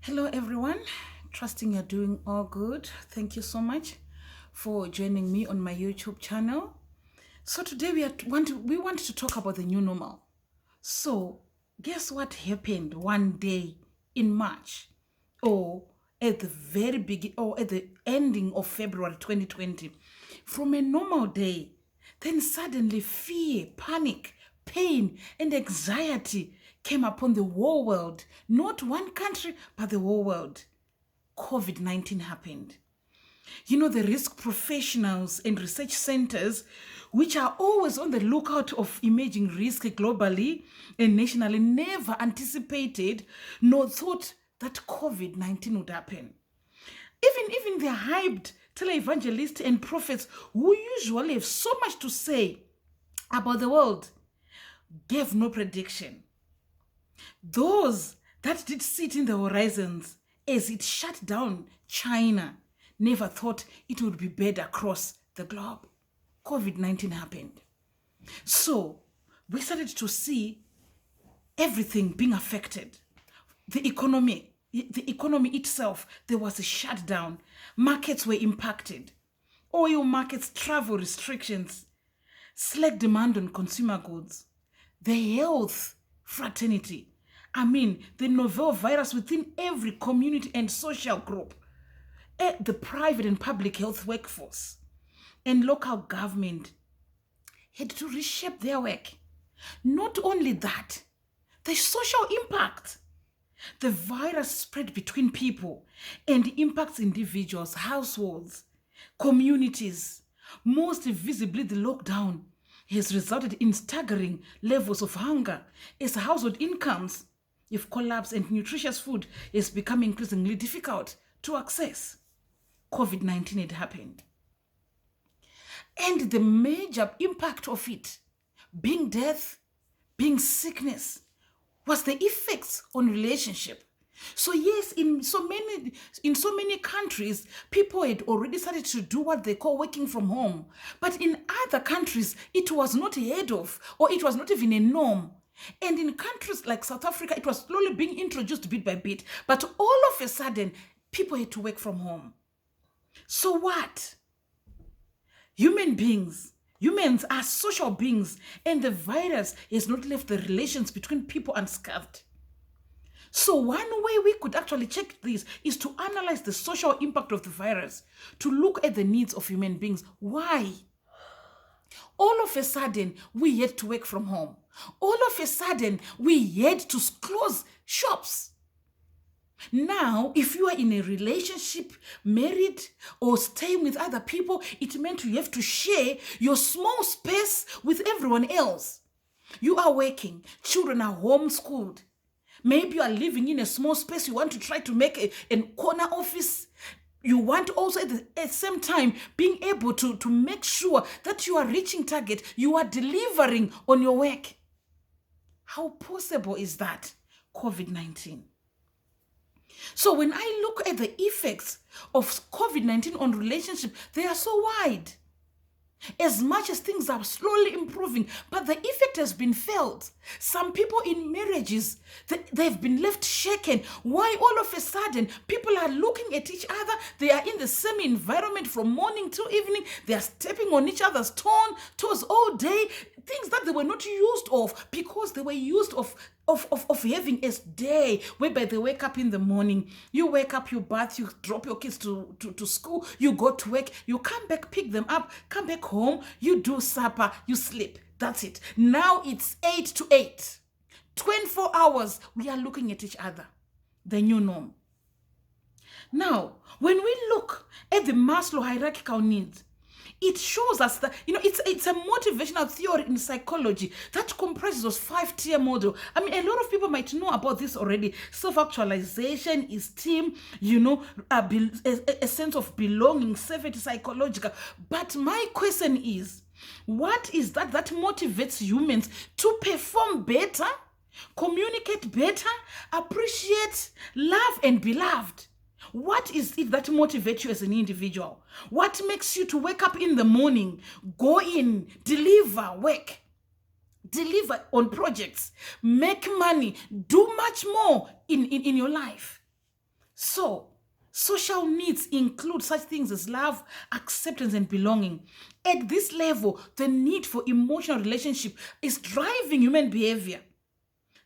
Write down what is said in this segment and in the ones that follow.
Hello, everyone. Trusting you're doing all good. Thank you so much for joining me on my YouTube channel. So today we want to talk about the new normal. So guess what happened one day in March, or at the very beginning, or at the ending of February 2020? From a normal day, then suddenly fear, panic, pain, and anxiety came upon the whole world. Not one country, but the whole world. COVID-19 happened. The risk professionals and research centers, which are always on the lookout of emerging risk globally and nationally, never anticipated nor thought that COVID-19 would happen. Even the hyped televangelists and prophets who usually have so much to say about the world gave no prediction. Those that did sit in the horizons as it shut down China never thought it would be bad across the globe. COVID-19 happened. So we started to see everything being affected. The economy itself, there was a shutdown. Markets were impacted. Oil markets, travel restrictions, slack demand on consumer goods, the health fraternity. The novel virus within every community and social group, the private and public health workforce, and local government had to reshape their work. Not only that, the social impact. The virus spread between people and impacts individuals, households, communities. Most visibly, the lockdown has resulted in staggering levels of hunger as household incomes have collapsed and nutritious food is becoming increasingly difficult to access. COVID-19 had happened. And the major impact of it, being death, being sickness, was the effects on relationship. So yes, in so many countries, people had already started to do what they call working from home. But in other countries, it was not heard of, or it was not even a norm. And in countries like South Africa, it was slowly being introduced bit by bit. But all of a sudden, people had to work from home. So what? Humans are social beings, and the virus has not left the relations between people unscathed. So one way we could actually check this is to analyze the social impact of the virus, to look at the needs of human beings. Why? All of a sudden, we had to work from home. All of a sudden, we had to close shops. Now, if you are in a relationship, married, or staying with other people, it meant you have to share your small space with everyone else. You are working, children are homeschooled. Maybe you are living in a small space, you want to try to make a corner office. You want also at the same time being able to make sure that you are reaching target, you are delivering on your work. How possible is that? COVID-19. So when I look at the effects of COVID-19 on relationship, they are so wide. As much as things are slowly improving, but the effect has been felt. Some people in marriages, they've been left shaken. Why all of a sudden people are looking at each other? They are in the same environment from morning to evening. They are stepping on each other's toes all day. Things that they were not used of, because they were used of having a day whereby they wake up in the morning, you wake up, you bath, you drop your kids to school, you go to work, you come back, pick them up, come back home, you do supper, you sleep. That's it. Now it's 8 to 8. 24 hours, we are looking at each other. The new norm. Now, when we look at the Maslow hierarchical needs, it shows us that, it's a motivational theory in psychology that comprises those 5-tier model. A lot of people might know about this already. Self-actualization, esteem, a sense of belonging, safety, psychological. But my question is, what is that motivates humans to perform better, communicate better, appreciate, love, and be loved? What is it that motivates you as an individual? What makes you to wake up in the morning, go in, deliver work, deliver on projects, make money, do much more in your life? So, social needs include such things as love, acceptance, and belonging. At this level, the need for emotional relationship is driving human behavior.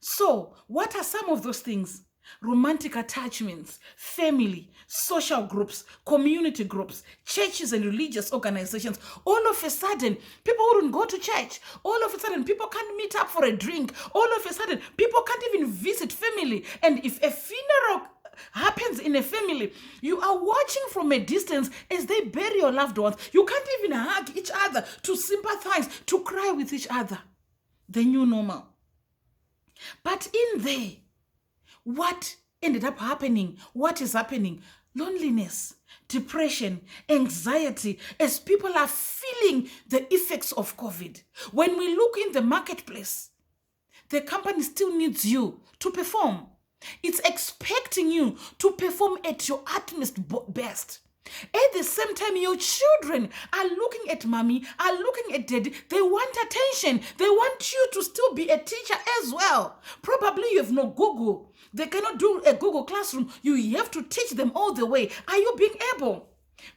So, what are some of those things? Romantic attachments, family, social groups, community groups, churches and religious organizations. All of a sudden, people wouldn't go to church. All of a sudden, people can't meet up for a drink. All of a sudden, people can't even visit family. And if a funeral happens in a family, you are watching from a distance as they bury your loved ones. You can't even hug each other, to sympathize, to cry with each other. The new normal. But in there, what ended up happening? What is happening? Loneliness, depression, anxiety, as people are feeling the effects of COVID. When we look in the marketplace, the company still needs you to perform. It's expecting you to perform at your utmost best. At the same time, your children are looking at mommy, are looking at daddy. They want attention. They want you to still be a teacher as well. Probably you have no Google. They cannot do a Google Classroom. You have to teach them all the way. Are you being able?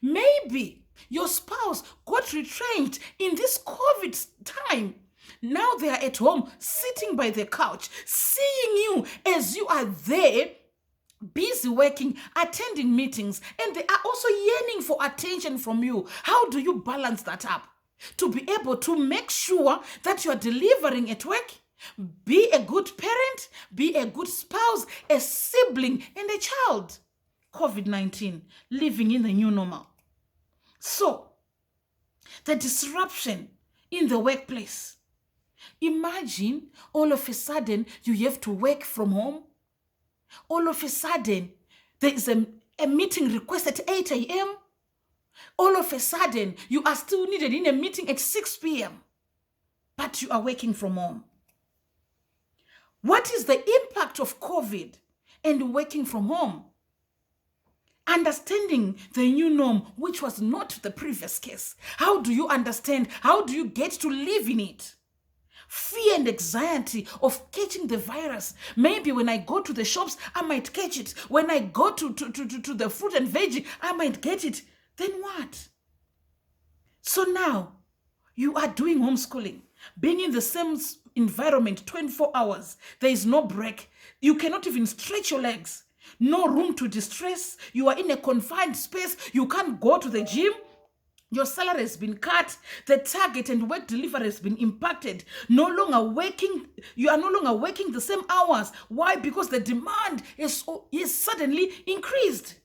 Maybe your spouse got retrenched in this COVID time. Now they are at home, sitting by the couch, seeing you as you are there, busy working, attending meetings, and they are also yearning for attention from you. How do you balance that up? To be able to make sure that you are delivering at work, be a good parent, be a good spouse, a sibling, and a child. COVID-19, living in the new normal. So, the disruption in the workplace. Imagine all of a sudden you have to work from home. All of a sudden there is a meeting request at 8 a.m. All of a sudden you are still needed in a meeting at 6 p.m. But you are working from home. What is the impact of COVID and working from home? Understanding the new norm, which was not the previous case. How do you understand? How do you get to live in it? Fear and anxiety of catching the virus. Maybe when I go to the shops, I might catch it. When I go to the fruit and veggie, I might get it. Then what? So now, you are doing homeschooling, being in the same environment 24 hours. There is no break. You cannot even stretch your legs. No room to distress. You are in a confined space. You can't go to the gym. Your salary has been cut. The target and work delivery has been impacted. You are no longer working the same hours. Why? Because the demand is suddenly increased.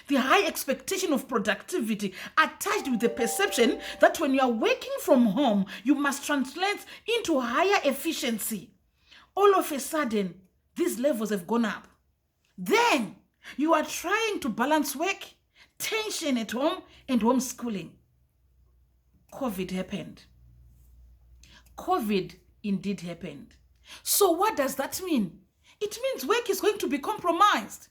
The high expectation of productivity attached with the perception that when you are working from home, you must translate into higher efficiency. All of a sudden, these levels have gone up. Then you are trying to balance work, tension at home, and homeschooling. COVID happened. COVID indeed happened. So what does that mean? It means work is going to be compromised.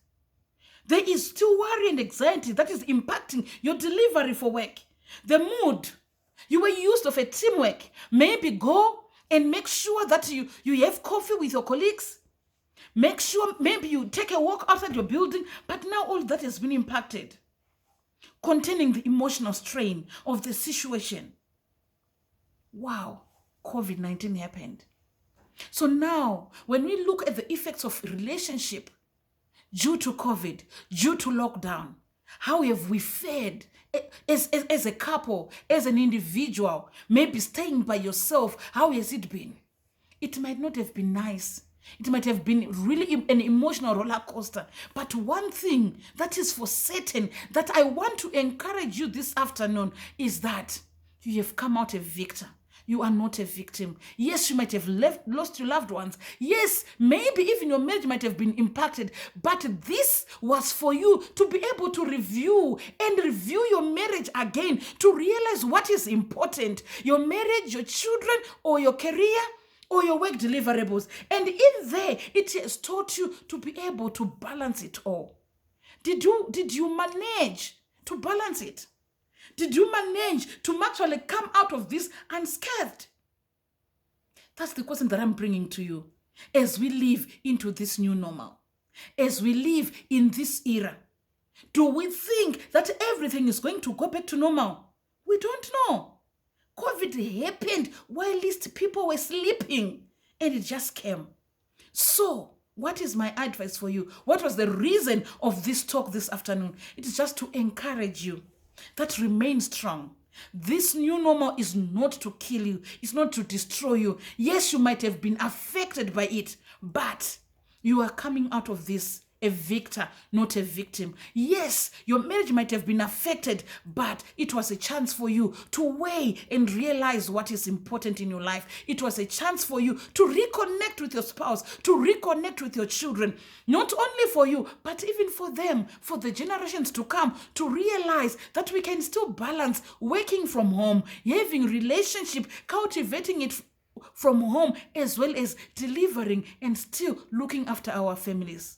There is still worry and anxiety that is impacting your delivery for work. The mood. You were used of a teamwork. Maybe go and make sure that you have coffee with your colleagues. Make sure maybe you take a walk outside your building, but now all that has been impacted. Containing the emotional strain of the situation. Wow, COVID-19 happened. So now, when we look at the effects of relationship due to COVID, due to lockdown, how have we fared as a couple, as an individual, maybe staying by yourself? How has it been? It might not have been nice. It might have been really an emotional roller coaster. But one thing that is for certain that I want to encourage you this afternoon is that you have come out a victor. You are not a victim. Yes, you might have lost your loved ones. Yes, maybe even your marriage might have been impacted. But this was for you to be able to review your marriage again, to realize what is important. Your marriage, your children, or your career, or your work deliverables. And in there, it has taught you to be able to balance it all. Did you manage to balance it? Did you manage to actually come out of this unscathed? That's the question that I'm bringing to you as we live into this new normal. as we live in this era? Do we think that everything is going to go back to normal? We don't know. COVID happened while least people were sleeping, and it just came. So, what is my advice for you? What was the reason of this talk this afternoon? It is just to encourage you that remain strong. This new normal is not to kill you. It's not to destroy you. Yes, you might have been affected by it, but you are coming out of this a victor, not a victim. Yes, your marriage might have been affected, but it was a chance for you to weigh and realize what is important in your life. It was a chance for you to reconnect with your spouse, to reconnect with your children, not only for you, but even for them, for the generations to come, to realize that we can still balance working from home, having relationship, cultivating it from home, as well as delivering and still looking after our families.